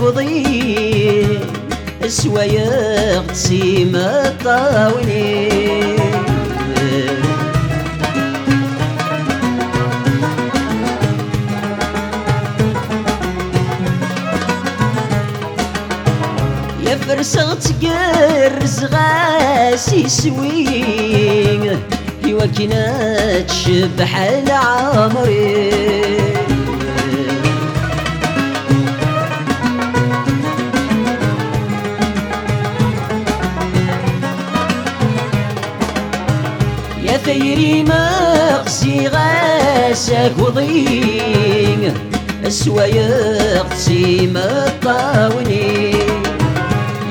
وضيم سوايا تسيم الطاولين يا فرسغ تقرز غاسي سوين يوا كينا تشبح العمرين يا ثيري مغزي غاسك وضين سوايا قسيم الطاونين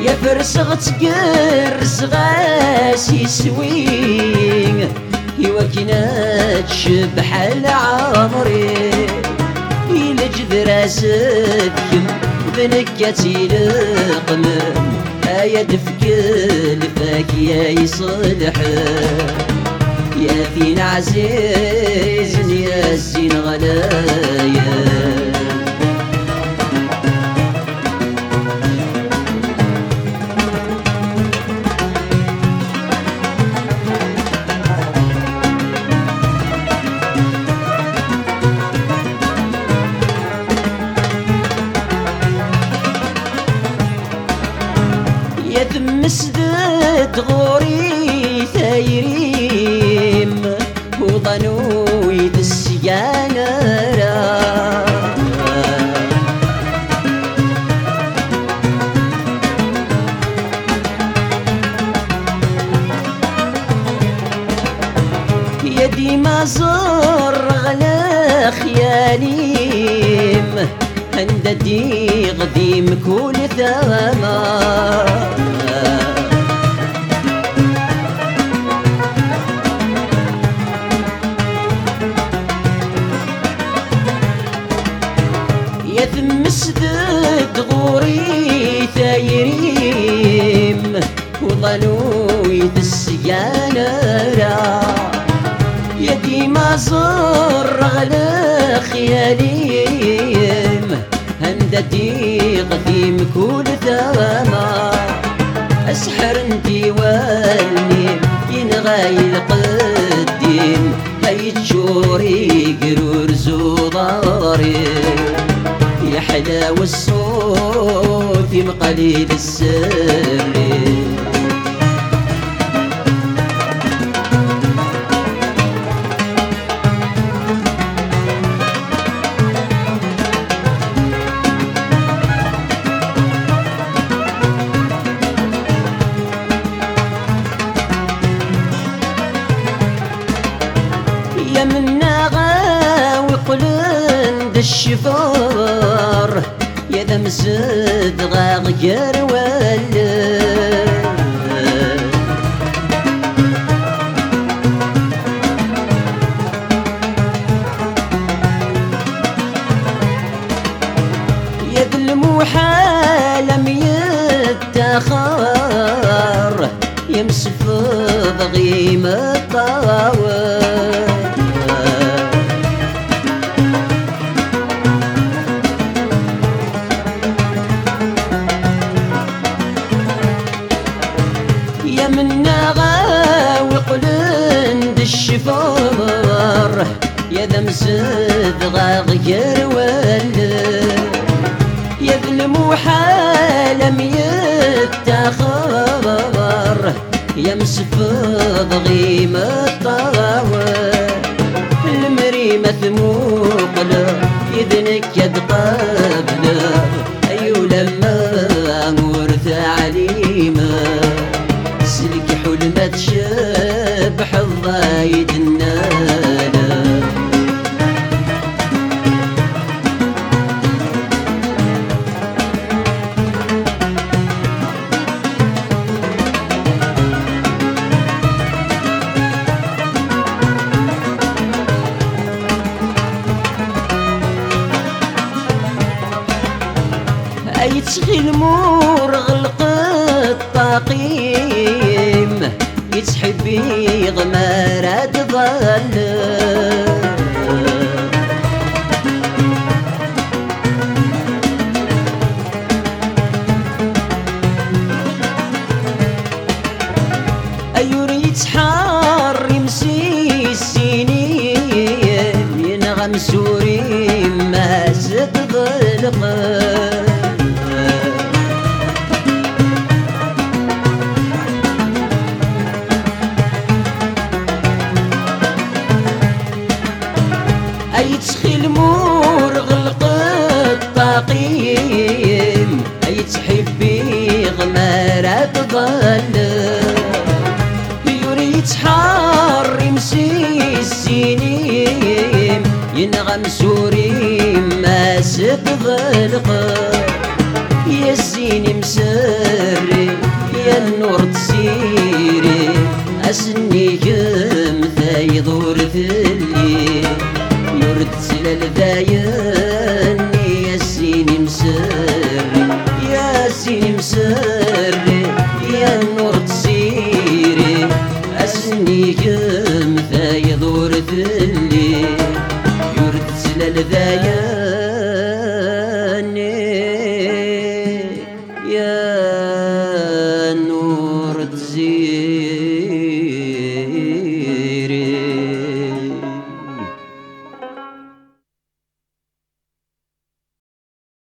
يا فرسغ تقرز غاسي سوين يوا كينا تشبح العمرين إلا جذر سدكم بنكاتي لقمم آيا دفك الفاك يا يصلح يا فين عزيز يا الزين غلايا يا ثم سدد غوري ثايريم وظنوي السيانة يا ديما زر غلا خياليم هنددي غديم كل ثمار يا ثم سدد غوري ثايريم وظنوي السيانة يا ديما زر غلا خياليم هنددي قديم كل ثمار أسحر انتي والنيم ينغاي القديم هاي تشوري قرور زوضاري يا حلاوة الصوت مقليل السر يا منا غاوي قلند الشفار يا ذا مسد غير ولا يا ذا المحال لم يتخار يا مسفض غيم الطاول يا منا غاوي قلند الشفار يا ذا مسد غير ولا يا ذا المحال لم يتخار يا مسفض غيم الطاول المريمة ثموقنا إذنك يد قبله أيو لما ورث عليمه سلك حلمة شبح الضايد النانا أي تشغيل مور غلق الطاقيم يتحبي غمارة تظل مسوري ما ستضلق أي تخيل مور غلق الطاقيم أي تحبي غمارة تظل يريد حار يمسي السنين ينغم سوري ما ستظلق يا الزين مسري يا النور تسيري أسني كم ثايضور في الليل يرد سلال